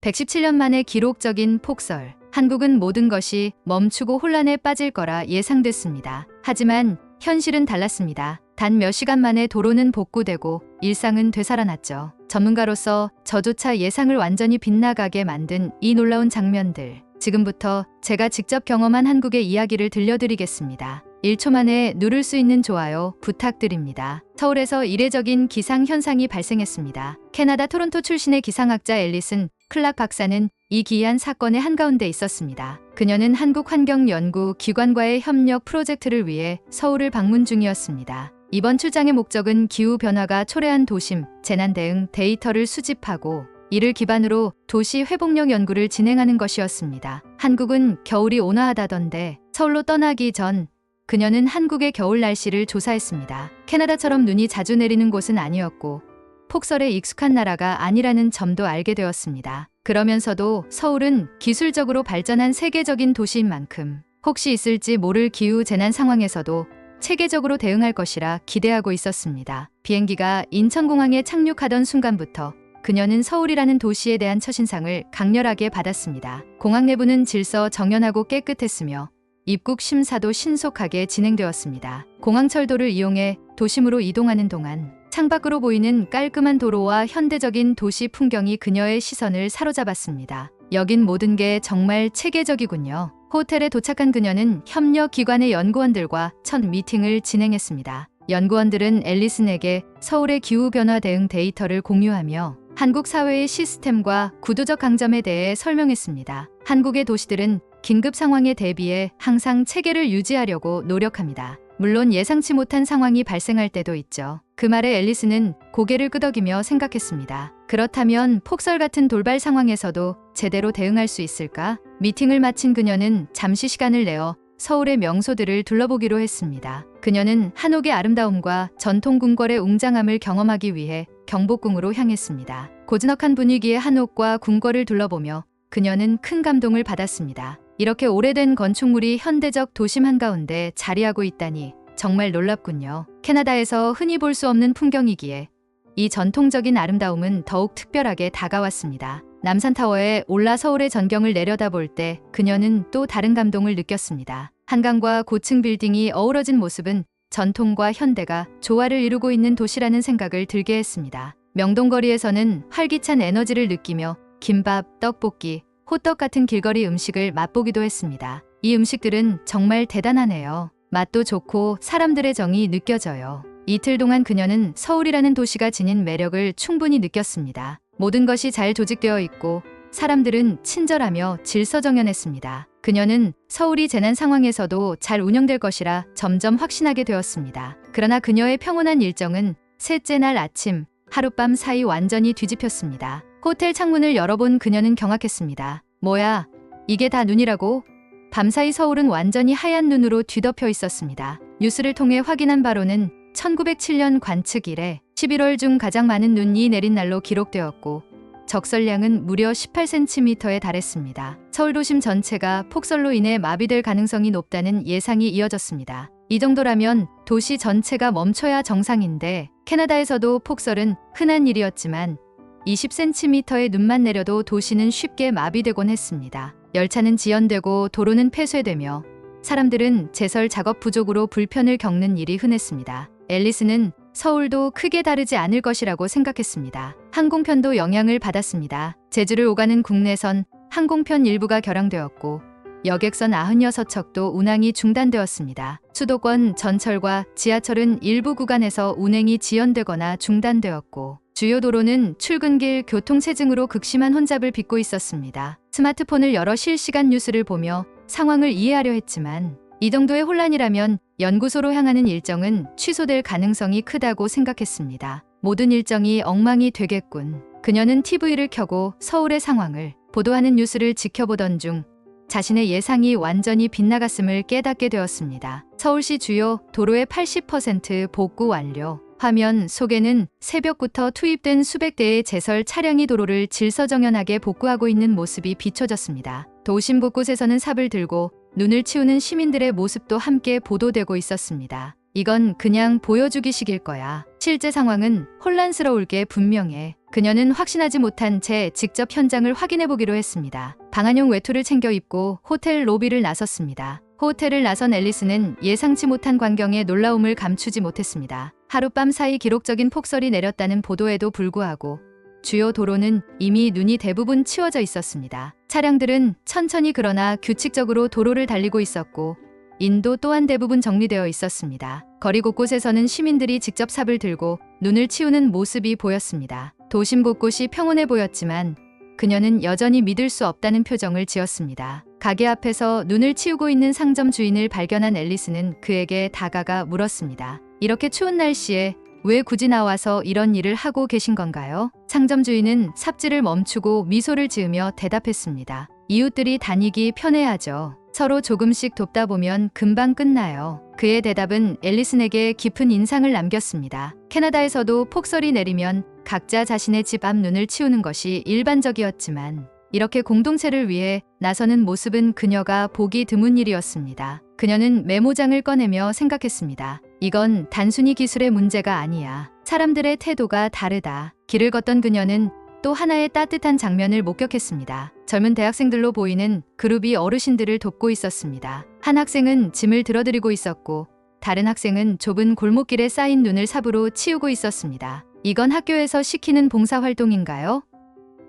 117년 만에 기록적인 폭설. 한국은 모든 것이 멈추고 혼란에 빠질 거라 예상됐습니다. 하지만 현실은 달랐습니다. 단 몇 시간 만에 도로는 복구되고 일상은 되살아났죠. 전문가로서 저조차 예상을 완전히 빗나가게 만든 이 놀라운 장면들. 지금부터 제가 직접 경험한 한국의 이야기를 들려드리겠습니다. 1초 만에 누를 수 있는 좋아요 부탁드립니다. 서울에서 이례적인 기상 현상이 발생했습니다. 캐나다 토론토 출신의 기상학자 앨리슨 클락 박사는 이 기이한 사건의 한가운데 있었습니다. 그녀는 한국환경연구기관과의 협력 프로젝트를 위해 서울을 방문 중이었습니다. 이번 출장의 목적은 기후변화가 초래한 도심, 재난 대응 데이터를 수집하고 이를 기반으로 도시 회복력 연구를 진행하는 것이었습니다. 한국은 겨울이 온화하다던데 서울로 떠나기 전 그녀는 한국의 겨울 날씨를 조사했습니다. 캐나다처럼 눈이 자주 내리는 곳은 아니었고 폭설에 익숙한 나라가 아니라는 점도 알게 되었습니다. 그러면서도 서울은 기술적으로 발전한 세계적인 도시인 만큼 혹시 있을지 모를 기후 재난 상황에서도 체계적으로 대응할 것이라 기대하고 있었습니다. 비행기가 인천공항에 착륙하던 순간부터 그녀는 서울이라는 도시에 대한 첫인상을 강렬하게 받았습니다. 공항 내부는 질서 정연하고 깨끗했으며 입국 심사도 신속하게 진행되었습니다. 공항철도를 이용해 도심으로 이동하는 동안 창밖으로 보이는 깔끔한 도로와 현대적인 도시 풍경이 그녀의 시선을 사로잡았습니다. 여긴 모든 게 정말 체계적이군요. 호텔에 도착한 그녀는 협력기관의 연구원들과 첫 미팅을 진행했습니다. 연구원들은 앨리슨에게 서울의 기후변화 대응 데이터를 공유하며 한국 사회의 시스템과 구조적 강점에 대해 설명했습니다. 한국의 도시들은 긴급 상황에 대비해 항상 체계를 유지하려고 노력합니다. 물론 예상치 못한 상황이 발생할 때도 있죠. 그 말에 앨리슨은 고개를 끄덕이며 생각했습니다. 그렇다면 폭설 같은 돌발 상황에서도 제대로 대응할 수 있을까? 미팅을 마친 그녀는 잠시 시간을 내어 서울의 명소들을 둘러보기로 했습니다. 그녀는 한옥의 아름다움과 전통 궁궐의 웅장함을 경험하기 위해 경복궁으로 향했습니다. 고즈넉한 분위기의 한옥과 궁궐을 둘러보며 그녀는 큰 감동을 받았습니다. 이렇게 오래된 건축물이 현대적 도심 한가운데 자리하고 있다니 정말 놀랍군요. 캐나다에서 흔히 볼 수 없는 풍경이기에 이 전통적인 아름다움은 더욱 특별하게 다가왔습니다. 남산타워에 올라 서울의 전경을 내려다볼 때 그녀는 또 다른 감동을 느꼈습니다. 한강과 고층 빌딩이 어우러진 모습은 전통과 현대가 조화를 이루고 있는 도시라는 생각을 들게 했습니다. 명동거리에서는 활기찬 에너지를 느끼며 김밥, 떡볶이, 호떡 같은 길거리 음식을 맛보기도 했습니다. 이 음식들은 정말 대단하네요. 맛도 좋고 사람들의 정이 느껴져요. 이틀 동안 그녀는 서울이라는 도시가 지닌 매력을 충분히 느꼈습니다. 모든 것이 잘 조직되어 있고 사람들은 친절하며 질서정연했습니다. 그녀는 서울이 재난 상황에서도 잘 운영될 것이라 점점 확신하게 되었습니다. 그러나 그녀의 평온한 일정은 셋째 날 아침, 하룻밤 사이 완전히 뒤집혔습니다. 호텔 창문을 열어본 그녀는 경악했습니다. 뭐야, 이게 다 눈이라고? 밤사이 서울은 완전히 하얀 눈으로 뒤덮여 있었습니다. 뉴스를 통해 확인한 바로는 1907년 관측 이래 11월 중 가장 많은 눈이 내린 날로 기록되었고 적설량은 무려 18cm에 달했습니다. 서울 도심 전체가 폭설로 인해 마비될 가능성이 높다는 예상이 이어졌습니다. 이 정도라면 도시 전체가 멈춰야 정상인데 캐나다에서도 폭설은 흔한 일이었지만 20cm의 눈만 내려도 도시는 쉽게 마비되곤 했습니다. 열차는 지연되고 도로는 폐쇄되며 사람들은 제설 작업 부족으로 불편을 겪는 일이 흔했습니다. 앨리슨은 서울도 크게 다르지 않을 것이라고 생각했습니다. 항공편도 영향을 받았습니다. 제주를 오가는 국내선 항공편 일부가 결항되었고 여객선 96척도 운항이 중단되었습니다. 수도권 전철과 지하철은 일부 구간에서 운행이 지연되거나 중단되었고 주요 도로는 출근길 교통체증으로 극심한 혼잡을 빚고 있었습니다. 스마트폰을 열어 실시간 뉴스를 보며 상황을 이해하려 했지만 이 정도의 혼란이라면 연구소로 향하는 일정은 취소될 가능성이 크다고 생각했습니다. 모든 일정이 엉망이 되겠군. 그녀는 TV를 켜고 서울의 상황을 보도하는 뉴스를 지켜보던 중 자신의 예상이 완전히 빗나갔음을 깨닫게 되었습니다. 서울시 주요 도로의 80% 복구 완료. 화면 속에는 새벽부터 투입된 수백 대의 제설 차량이 도로를 질서정연하게 복구하고 있는 모습이 비춰졌습니다. 도심 곳곳에서는 삽을 들고 눈을 치우는 시민들의 모습도 함께 보도되고 있었습니다. 이건 그냥 보여주기식일 거야. 실제 상황은 혼란스러울 게 분명해. 그녀는 확신하지 못한 채 직접 현장을 확인해 보기로 했습니다. 방한용 외투를 챙겨 입고 호텔 로비를 나섰습니다. 호텔을 나선 앨리스는 예상치 못한 광경에 놀라움을 감추지 못했습니다. 하룻밤 사이 기록적인 폭설이 내렸다는 보도에도 불구하고 주요 도로는 이미 눈이 대부분 치워져 있었습니다. 차량들은 천천히 그러나 규칙적으로 도로를 달리고 있었고 인도 또한 대부분 정리되어 있었습니다. 거리 곳곳에서는 시민들이 직접 삽을 들고 눈을 치우는 모습이 보였습니다. 도심 곳곳이 평온해 보였지만 그녀는 여전히 믿을 수 없다는 표정을 지었습니다. 가게 앞에서 눈을 치우고 있는 상점 주인을 발견한 앨리스는 그에게 다가가 물었습니다. 이렇게 추운 날씨에 왜 굳이 나와서 이런 일을 하고 계신 건가요? 상점 주인은 삽질을 멈추고 미소를 지으며 대답했습니다. 이웃들이 다니기 편해하죠. 서로 조금씩 돕다 보면 금방 끝나요. 그의 대답은 앨리슨에게 깊은 인상을 남겼습니다. 캐나다에서도 폭설이 내리면 각자 자신의 집 앞 눈을 치우는 것이 일반적이었지만 이렇게 공동체를 위해 나서는 모습은 그녀가 보기 드문 일이었습니다. 그녀는 메모장을 꺼내며 생각했습니다. 이건 단순히 기술의 문제가 아니야. 사람들의 태도가 다르다. 길을 걷던 그녀는 또 하나의 따뜻한 장면을 목격했습니다. 젊은 대학생들로 보이는 그룹이 어르신들을 돕고 있었습니다. 한 학생은 짐을 들어드리고 있었고 다른 학생은 좁은 골목길에 쌓인 눈을 삽으로 치우고 있었습니다. 이건 학교에서 시키는 봉사활동인가요?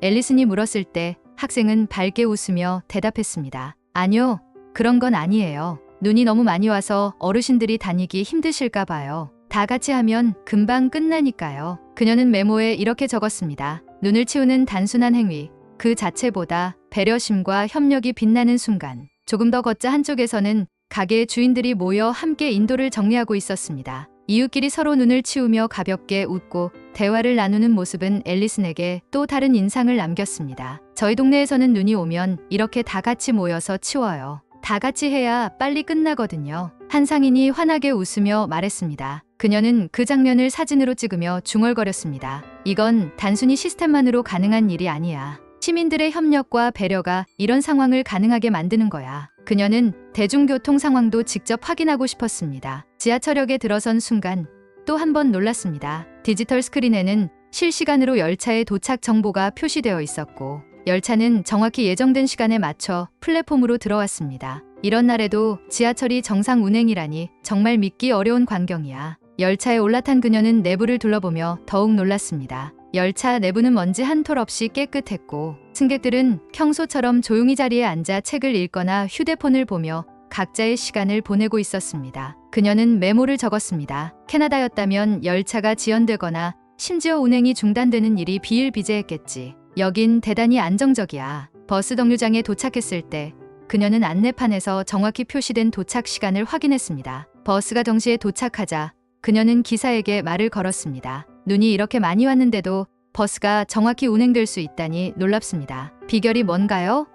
앨리슨이 물었을 때 학생은 밝게 웃으며 대답했습니다. 아니요, 그런 건 아니에요. 눈이 너무 많이 와서 어르신들이 다니기 힘드실까 봐요. 다 같이 하면 금방 끝나니까요. 그녀는 메모에 이렇게 적었습니다. 눈을 치우는 단순한 행위, 그 자체보다 배려심과 협력이 빛나는 순간. 조금 더 걷자 한쪽에서는 가게의 주인들이 모여 함께 인도를 정리하고 있었습니다. 이웃끼리 서로 눈을 치우며 가볍게 웃고 대화를 나누는 모습은 앨리슨에게 또 다른 인상을 남겼습니다. 저희 동네에서는 눈이 오면 이렇게 다 같이 모여서 치워요. 다 같이 해야 빨리 끝나거든요. 한 상인이 환하게 웃으며 말했습니다. 그녀는 그 장면을 사진으로 찍으며 중얼거렸습니다. 이건 단순히 시스템만으로 가능한 일이 아니야. 시민들의 협력과 배려가 이런 상황을 가능하게 만드는 거야. 그녀는 대중교통 상황도 직접 확인하고 싶었습니다. 지하철역에 들어선 순간 또 한 번 놀랐습니다. 디지털 스크린에는 실시간으로 열차의 도착 정보가 표시되어 있었고 열차는 정확히 예정된 시간에 맞춰 플랫폼으로 들어왔습니다. 이런 날에도 지하철이 정상 운행이라니 정말 믿기 어려운 광경이야. 열차에 올라탄 그녀는 내부를 둘러보며 더욱 놀랐습니다. 열차 내부는 먼지 한 톨 없이 깨끗했고 승객들은 평소처럼 조용히 자리에 앉아 책을 읽거나 휴대폰을 보며 각자의 시간을 보내고 있었습니다. 그녀는 메모를 적었습니다. 캐나다였다면 열차가 지연되거나 심지어 운행이 중단되는 일이 비일비재했겠지. 여긴 대단히 안정적이야. 버스 정류장에 도착했을 때 그녀는 안내판에서 정확히 표시된 도착 시간을 확인했습니다. 버스가 정시에 도착하자 그녀는 기사에게 말을 걸었습니다. 눈이 이렇게 많이 왔는데도 버스가 정확히 운행될 수 있다니 놀랍습니다. 비결이 뭔가요?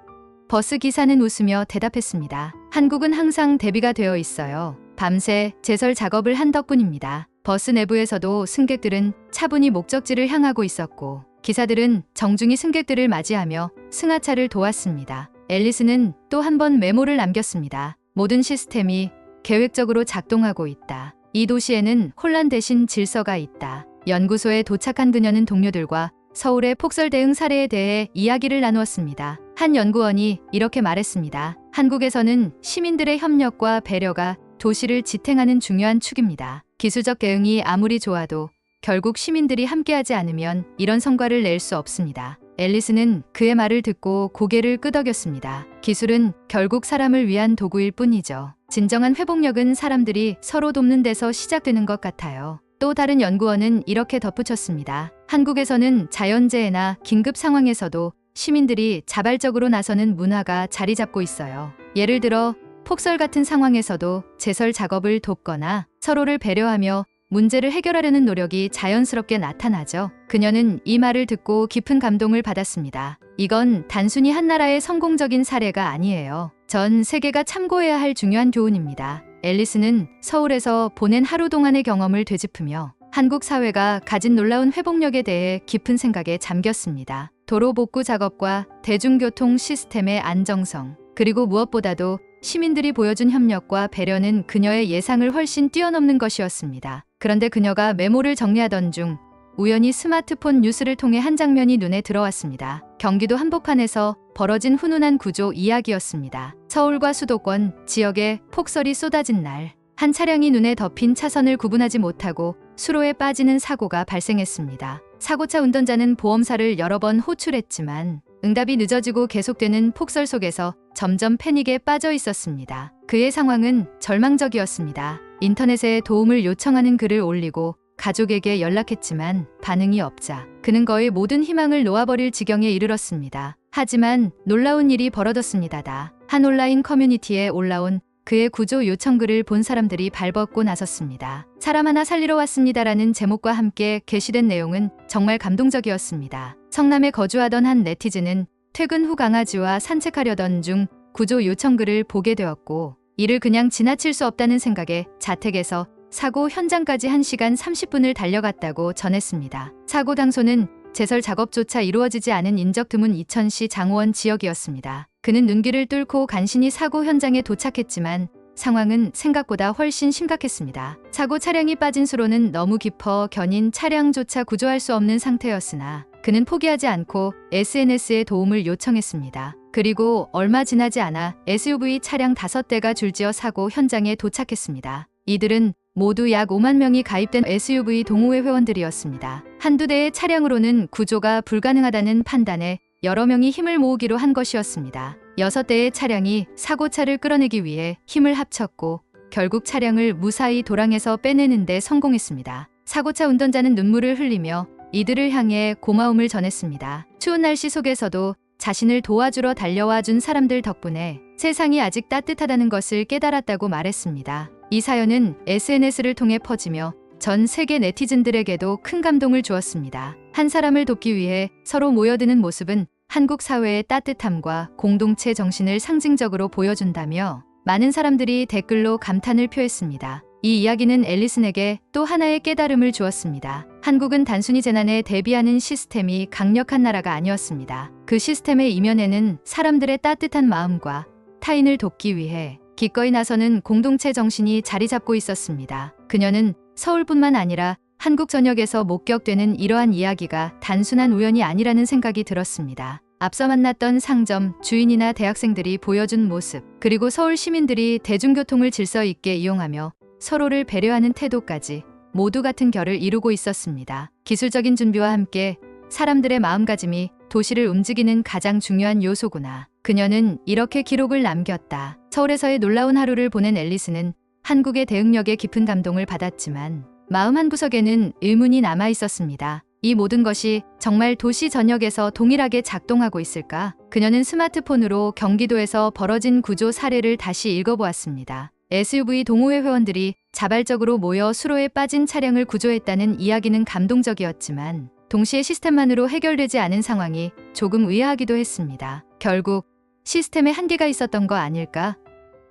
버스 기사는 웃으며 대답했습니다. 한국은 항상 대비가 되어 있어요. 밤새 제설 작업을 한 덕분입니다. 버스 내부에서도 승객들은 차분히 목적지를 향하고 있었고 기사들은 정중히 승객들을 맞이하며 승하차를 도왔습니다. 앨리스는 또 한 번 메모를 남겼습니다. 모든 시스템이 계획적으로 작동하고 있다. 이 도시에는 혼란 대신 질서가 있다. 연구소에 도착한 그녀는 동료들과 서울의 폭설 대응 사례에 대해 이야기를 나누었습니다. 한 연구원이 이렇게 말했습니다. 한국에서는 시민들의 협력과 배려가 도시를 지탱하는 중요한 축입니다. 기술적 대응이 아무리 좋아도 결국 시민들이 함께하지 않으면 이런 성과를 낼 수 없습니다. 앨리스는 그의 말을 듣고 고개를 끄덕였습니다. 기술은 결국 사람을 위한 도구일 뿐이죠. 진정한 회복력은 사람들이 서로 돕는 데서 시작되는 것 같아요. 또 다른 연구원은 이렇게 덧붙였습니다. 한국에서는 자연재해나 긴급 상황에서도 시민들이 자발적으로 나서는 문화가 자리 잡고 있어요. 예를 들어 폭설 같은 상황에서도 제설 작업을 돕거나 서로를 배려하며 문제를 해결하려는 노력이 자연스럽게 나타나죠. 그녀는 이 말을 듣고 깊은 감동을 받았습니다. 이건 단순히 한 나라의 성공적인 사례가 아니에요. 전 세계가 참고해야 할 중요한 교훈입니다. 앨리스는 서울에서 보낸 하루 동안의 경험을 되짚으며 한국 사회가 가진 놀라운 회복력에 대해 깊은 생각에 잠겼습니다. 도로 복구 작업과 대중교통 시스템의 안정성, 그리고 무엇보다도 시민들이 보여준 협력과 배려는 그녀의 예상을 훨씬 뛰어넘는 것이었습니다. 그런데 그녀가 메모를 정리하던 중 우연히 스마트폰 뉴스를 통해 한 장면이 눈에 들어왔습니다. 경기도 한복판에서 벌어진 훈훈한 구조 이야기였습니다. 서울과 수도권 지역에 폭설이 쏟아진 날, 한 차량이 눈에 덮인 차선을 구분하지 못하고 수로에 빠지는 사고가 발생했습니다. 사고차 운전자는 보험사를 여러 번 호출했지만 응답이 늦어지고 계속되는 폭설 속에서 점점 패닉에 빠져 있었습니다. 그의 상황은 절망적이었습니다. 인터넷에 도움을 요청하는 글을 올리고 가족에게 연락했지만 반응이 없자 그는 거의 모든 희망을 놓아버릴 지경에 이르렀습니다. 하지만 놀라운 일이 벌어졌습니다. 한 온라인 커뮤니티에 올라온 그의 구조 요청글을 본 사람들이 발벗고 나섰습니다. 사람 하나 살리러 왔습니다라는 제목과 함께 게시된 내용은 정말 감동적이었습니다. 성남에 거주하던 한 네티즌은 퇴근 후 강아지와 산책하려던 중 구조 요청글을 보게 되었고 이를 그냥 지나칠 수 없다는 생각에 자택에서 사고 현장까지 1시간 30분을 달려갔다고 전했습니다. 사고 장소는 제설 작업조차 이루어지지 않은 인적 드문 이천시 장호원 지역이었습니다. 그는 눈길을 뚫고 간신히 사고 현장에 도착했지만 상황은 생각보다 훨씬 심각했습니다. 사고 차량이 빠진 수로는 너무 깊어 견인 차량조차 구조할 수 없는 상태였으나 그는 포기하지 않고 SNS에 도움을 요청했습니다. 그리고 얼마 지나지 않아 SUV 차량 5대가 줄지어 사고 현장에 도착했습니다. 이들은 모두 약 5만 명이 가입된 SUV 동호회 회원들이었습니다. 한두 대의 차량으로는 구조가 불가능하다는 판단에 여러 명이 힘을 모으기로 한 것이었습니다. 6대의 차량이 사고차를 끌어내기 위해 힘을 합쳤고 결국 차량을 무사히 도랑에서 빼내는 데 성공했습니다. 사고차 운전자는 눈물을 흘리며 이들을 향해 고마움을 전했습니다. 추운 날씨 속에서도 자신을 도와주러 달려와 준 사람들 덕분에 세상이 아직 따뜻하다는 것을 깨달았다고 말했습니다. 이 사연은 SNS를 통해 퍼지며 전 세계 네티즌들에게도 큰 감동을 주었습니다. 한 사람을 돕기 위해 서로 모여드는 모습은 한국 사회의 따뜻함과 공동체 정신을 상징적으로 보여준다며 많은 사람들이 댓글로 감탄을 표했습니다. 이 이야기는 앨리슨에게 또 하나의 깨달음을 주었습니다. 한국은 단순히 재난에 대비하는 시스템이 강력한 나라가 아니었습니다. 그 시스템의 이면에는 사람들의 따뜻한 마음과 타인을 돕기 위해 기꺼이 나서는 공동체 정신이 자리 잡고 있었습니다. 그녀는 서울뿐만 아니라 한국 전역에서 목격되는 이러한 이야기가 단순한 우연이 아니라는 생각이 들었습니다. 앞서 만났던 상점, 주인이나 대학생들이 보여준 모습, 그리고 서울 시민들이 대중교통을 질서 있게 이용하며 서로를 배려하는 태도까지 모두 같은 결을 이루고 있었습니다. 기술적인 준비와 함께 사람들의 마음가짐이 도시를 움직이는 가장 중요한 요소구나. 그녀는 이렇게 기록을 남겼다. 서울에서의 놀라운 하루를 보낸 앨리스는 한국의 대응력에 깊은 감동을 받았지만 마음 한구석에는 의문이 남아 있었습니다. 이 모든 것이 정말 도시 전역에서 동일하게 작동하고 있을까? 그녀는 스마트폰으로 경기도에서 벌어진 구조 사례를 다시 읽어보았습니다. SUV 동호회 회원들이 자발적으로 모여 수로에 빠진 차량을 구조했다는 이야기는 감동적이었지만 동시에 시스템만으로 해결되지 않은 상황이 조금 의아하기도 했습니다. 결국 시스템에 한계가 있었던 거 아닐까?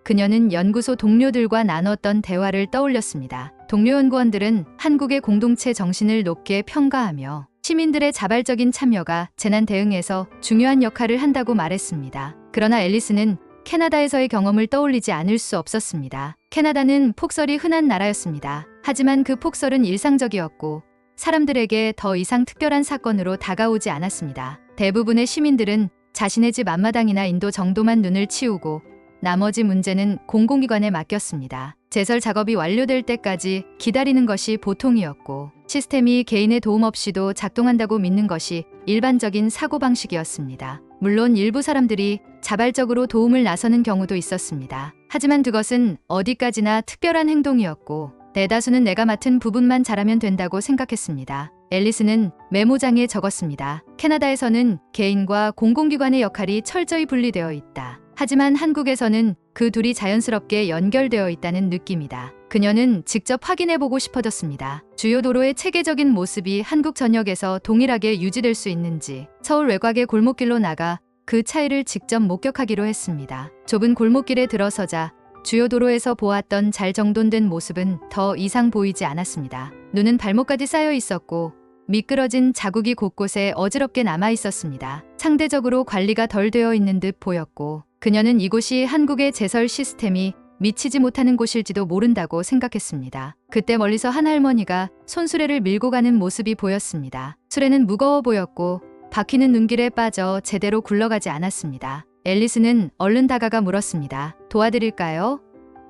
그녀는 연구소 동료들과 나눴던 대화를 떠올렸습니다. 동료 연구원들은 한국의 공동체 정신을 높게 평가하며 시민들의 자발적인 참여가 재난 대응에서 중요한 역할을 한다고 말했습니다. 그러나 앨리스는 캐나다에서의 경험을 떠올리지 않을 수 없었습니다. 캐나다는 폭설이 흔한 나라였습니다. 하지만 그 폭설은 일상적이었고 사람들에게 더 이상 특별한 사건으로 다가오지 않았습니다. 대부분의 시민들은 자신의 집 앞마당이나 인도 정도만 눈을 치우고 나머지 문제는 공공기관에 맡겼습니다. 제설 작업이 완료될 때까지 기다리는 것이 보통이었고 시스템이 개인의 도움 없이도 작동한다고 믿는 것이 일반적인 사고방식이었습니다. 물론 일부 사람들이 자발적으로 도움을 나서는 경우도 있었습니다. 하지만 그것은 어디까지나 특별한 행동이었고 대다수는 내가 맡은 부분만 잘하면 된다고 생각했습니다. 앨리스는 메모장에 적었습니다. 캐나다에서는 개인과 공공기관의 역할이 철저히 분리되어 있다. 하지만 한국에서는 그 둘이 자연스럽게 연결되어 있다는 느낌이다. 그녀는 직접 확인해보고 싶어졌습니다. 주요 도로의 체계적인 모습이 한국 전역에서 동일하게 유지될 수 있는지 서울 외곽의 골목길로 나가 그 차이를 직접 목격하기로 했습니다. 좁은 골목길에 들어서자 주요 도로에서 보았던 잘 정돈된 모습은 더 이상 보이지 않았습니다. 눈은 발목까지 쌓여 있었고 미끄러진 자국이 곳곳에 어지럽게 남아 있었습니다. 상대적으로 관리가 덜 되어 있는 듯 보였고 그녀는 이곳이 한국의 제설 시스템이 미치지 못하는 곳일지도 모른다고 생각했습니다. 그때 멀리서 한 할머니가 손수레를 밀고 가는 모습이 보였습니다. 수레는 무거워 보였고 바퀴는 눈길에 빠져 제대로 굴러가지 않았습니다. 앨리스는 얼른 다가가 물었습니다. 도와드릴까요?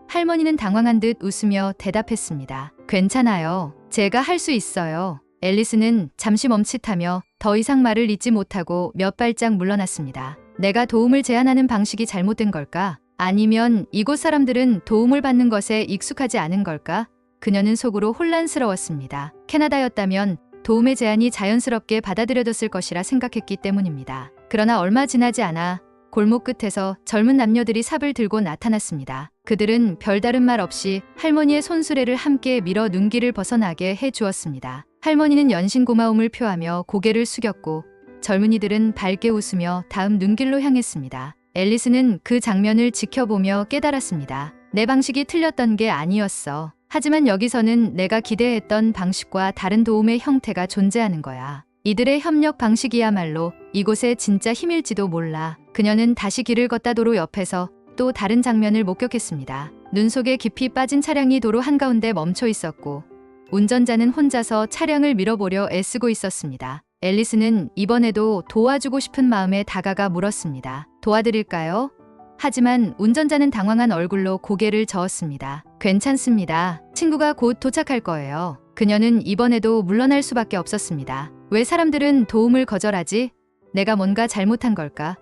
할머니는 당황한 듯 웃으며 대답했습니다. 괜찮아요. 제가 할 수 있어요. 앨리스는 잠시 멈칫하며 더 이상 말을 잇지 못하고 몇 발짝 물러났습니다. 내가 도움을 제안하는 방식이 잘못된 걸까? 아니면 이곳 사람들은 도움을 받는 것에 익숙하지 않은 걸까? 그녀는 속으로 혼란스러웠습니다. 캐나다였다면 도움의 제안이 자연스럽게 받아들여졌을 것이라 생각했기 때문입니다. 그러나 얼마 지나지 않아 골목 끝에서 젊은 남녀들이 삽을 들고 나타났습니다. 그들은 별다른 말 없이 할머니의 손수레를 함께 밀어 눈길을 벗어나게 해 주었습니다. 할머니는 연신 고마움을 표하며 고개를 숙였고 젊은이들은 밝게 웃으며 다음 눈길로 향했습니다. 앨리스는 그 장면을 지켜보며 깨달았습니다. 내 방식이 틀렸던 게 아니었어. 하지만 여기서는 내가 기대했던 방식과 다른 도움의 형태가 존재하는 거야. 이들의 협력 방식이야말로 이곳의 진짜 힘일지도 몰라. 그녀는 다시 길을 걷다 도로 옆에서 또 다른 장면을 목격했습니다. 눈 속에 깊이 빠진 차량이 도로 한가운데 멈춰 있었고 운전자는 혼자서 차량을 밀어보려 애쓰고 있었습니다. 앨리스는 이번에도 도와주고 싶은 마음에 다가가 물었습니다. 도와드릴까요? 하지만 운전자는 당황한 얼굴로 고개를 저었습니다. 괜찮습니다. 친구가 곧 도착할 거예요. 그녀는 이번에도 물러날 수밖에 없었습니다. 왜 사람들은 도움을 거절하지? 내가 뭔가 잘못한 걸까?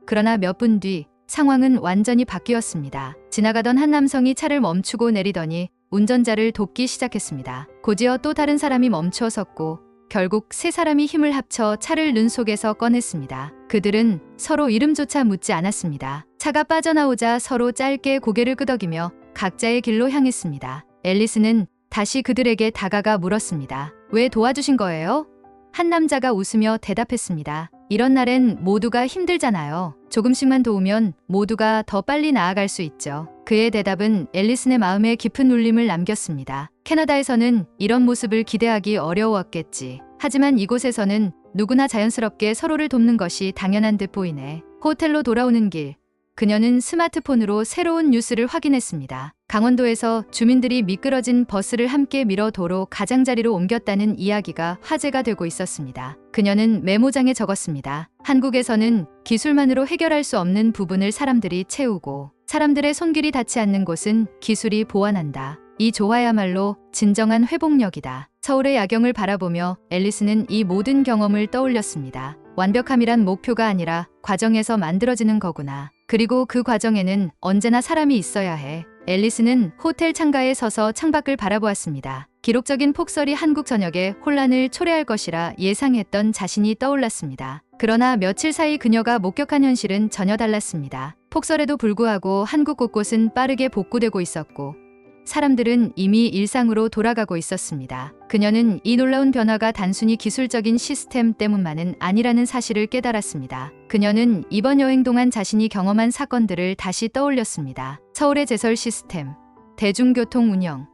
그러나 몇 분 뒤 상황은 완전히 바뀌었습니다. 지나가던 한 남성이 차를 멈추고 내리더니 운전자를 돕기 시작했습니다. 곧이어 또 다른 사람이 멈춰 섰고 결국 세 사람이 힘을 합쳐 차를 눈 속에서 꺼냈습니다. 그들은 서로 이름조차 묻지 않았습니다. 차가 빠져나오자 서로 짧게 고개를 끄덕이며 각자의 길로 향했습니다. 앨리스는 다시 그들에게 다가가 물었습니다. 왜 도와주신 거예요? 한 남자가 웃으며 대답했습니다. 이런 날엔 모두가 힘들잖아요. 조금씩만 도우면 모두가 더 빨리 나아갈 수 있죠. 그의 대답은 앨리슨의 마음에 깊은 울림을 남겼습니다. 캐나다에서는 이런 모습을 기대하기 어려웠겠지. 하지만 이곳에서는 누구나 자연스럽게 서로를 돕는 것이 당연한 듯 보이네. 호텔로 돌아오는 길, 그녀는 스마트폰으로 새로운 뉴스를 확인했습니다. 강원도에서 주민들이 미끄러진 버스를 함께 밀어 도로 가장자리로 옮겼다는 이야기가 화제가 되고 있었습니다. 그녀는 메모장에 적었습니다. 한국에서는 기술만으로 해결할 수 없는 부분을 사람들이 채우고 사람들의 손길이 닿지 않는 곳은 기술이 보완한다. 이 조화야말로 진정한 회복력이다. 서울의 야경을 바라보며 앨리스는 이 모든 경험을 떠올렸습니다. 완벽함이란 목표가 아니라 과정에서 만들어지는 거구나. 그리고 그 과정에는 언제나 사람이 있어야 해. 앨리스는 호텔 창가에 서서 창밖을 바라보았습니다. 기록적인 폭설이 한국 전역에 혼란을 초래할 것이라 예상했던 자신이 떠올랐습니다. 그러나 며칠 사이 그녀가 목격한 현실은 전혀 달랐습니다. 폭설에도 불구하고 한국 곳곳은 빠르게 복구되고 있었고 사람들은 이미 일상으로 돌아가고 있었습니다. 그녀는 이 놀라운 변화가 단순히 기술적인 시스템 때문만은 아니라는 사실을 깨달았습니다. 그녀는 이번 여행 동안 자신이 경험한 사건들을 다시 떠올렸습니다. 서울의 제설 시스템, 대중교통 운영,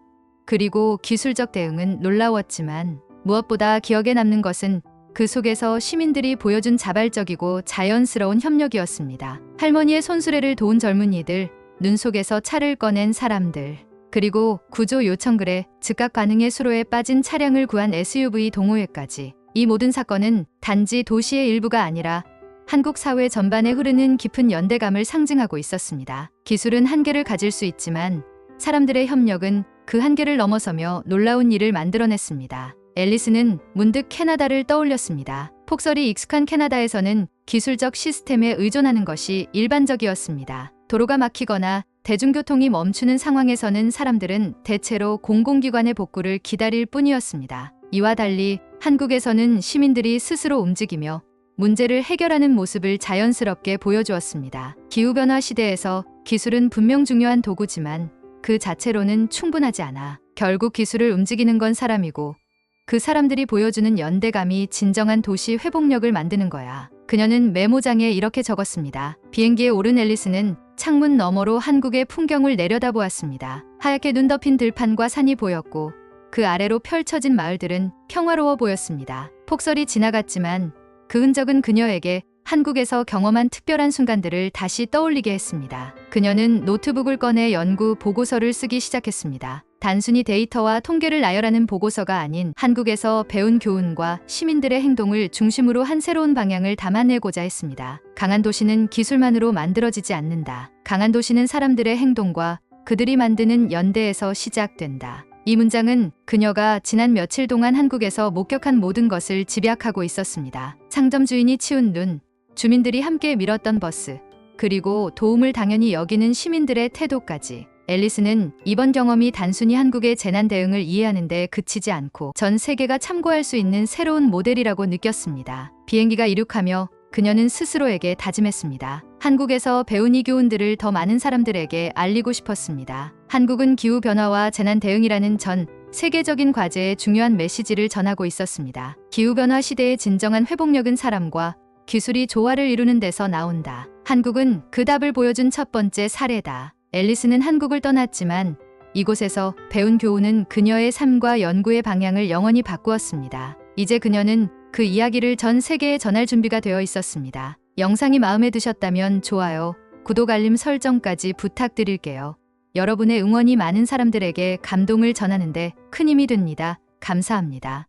그리고 기술적 대응은 놀라웠지만 무엇보다 기억에 남는 것은 그 속에서 시민들이 보여준 자발적이고 자연스러운 협력이었습니다. 할머니의 손수레를 도운 젊은이들, 눈 속에서 차를 꺼낸 사람들, 그리고 구조 요청글에 즉각 반응의 수로에 빠진 차량을 구한 SUV 동호회까지. 이 모든 사건은 단지 도시의 일부가 아니라 한국 사회 전반에 흐르는 깊은 연대감을 상징하고 있었습니다. 기술은 한계를 가질 수 있지만 사람들의 협력은 그 한계를 넘어서며 놀라운 일을 만들어냈습니다. 앨리스는 문득 캐나다를 떠올렸습니다. 폭설이 익숙한 캐나다에서는 기술적 시스템에 의존하는 것이 일반적이었습니다. 도로가 막히거나 대중교통이 멈추는 상황에서는 사람들은 대체로 공공기관의 복구를 기다릴 뿐이었습니다. 이와 달리 한국에서는 시민들이 스스로 움직이며 문제를 해결하는 모습을 자연스럽게 보여주었습니다. 기후변화 시대에서 기술은 분명 중요한 도구지만 그 자체로는 충분하지 않아. 결국 기술을 움직이는 건 사람이고 그 사람들이 보여주는 연대감이 진정한 도시 회복력을 만드는 거야. 그녀는 메모장에 이렇게 적었습니다. 비행기에 오른 앨리스는 창문 너머로 한국의 풍경을 내려다보았습니다. 하얗게 눈 덮인 들판과 산이 보였고 그 아래로 펼쳐진 마을들은 평화로워 보였습니다. 폭설이 지나갔지만 그 흔적은 그녀에게 한국에서 경험한 특별한 순간들을 다시 떠올리게 했습니다. 그녀는 노트북을 꺼내 연구 보고서를 쓰기 시작했습니다. 단순히 데이터와 통계를 나열하는 보고서가 아닌 한국에서 배운 교훈과 시민들의 행동을 중심으로 한 새로운 방향을 담아내고자 했습니다. 강한 도시는 기술만으로 만들어지지 않는다. 강한 도시는 사람들의 행동과 그들이 만드는 연대에서 시작된다. 이 문장은 그녀가 지난 며칠 동안 한국에서 목격한 모든 것을 집약하고 있었습니다. 상점 주인이 치운 눈, 주민들이 함께 밀었던 버스, 그리고 도움을 당연히 여기는 시민들의 태도까지. 앨리스는 이번 경험이 단순히 한국의 재난 대응을 이해하는 데 그치지 않고 전 세계가 참고할 수 있는 새로운 모델이라고 느꼈습니다. 비행기가 이륙하며 그녀는 스스로에게 다짐했습니다. 한국에서 배운 이 교훈들을 더 많은 사람들에게 알리고 싶었습니다. 한국은 기후변화와 재난 대응이라는 전 세계적인 과제에 중요한 메시지를 전하고 있었습니다. 기후변화 시대의 진정한 회복력은 사람과 기술이 조화를 이루는 데서 나온다. 한국은 그 답을 보여준 첫 번째 사례다. 앨리스는 한국을 떠났지만 이곳에서 배운 교훈은 그녀의 삶과 연구의 방향을 영원히 바꾸었습니다. 이제 그녀는 그 이야기를 전 세계에 전할 준비가 되어 있었습니다. 영상이 마음에 드셨다면 좋아요, 구독, 알림 설정까지 부탁드릴게요. 여러분의 응원이 많은 사람들에게 감동을 전하는데 큰 힘이 됩니다. 감사합니다.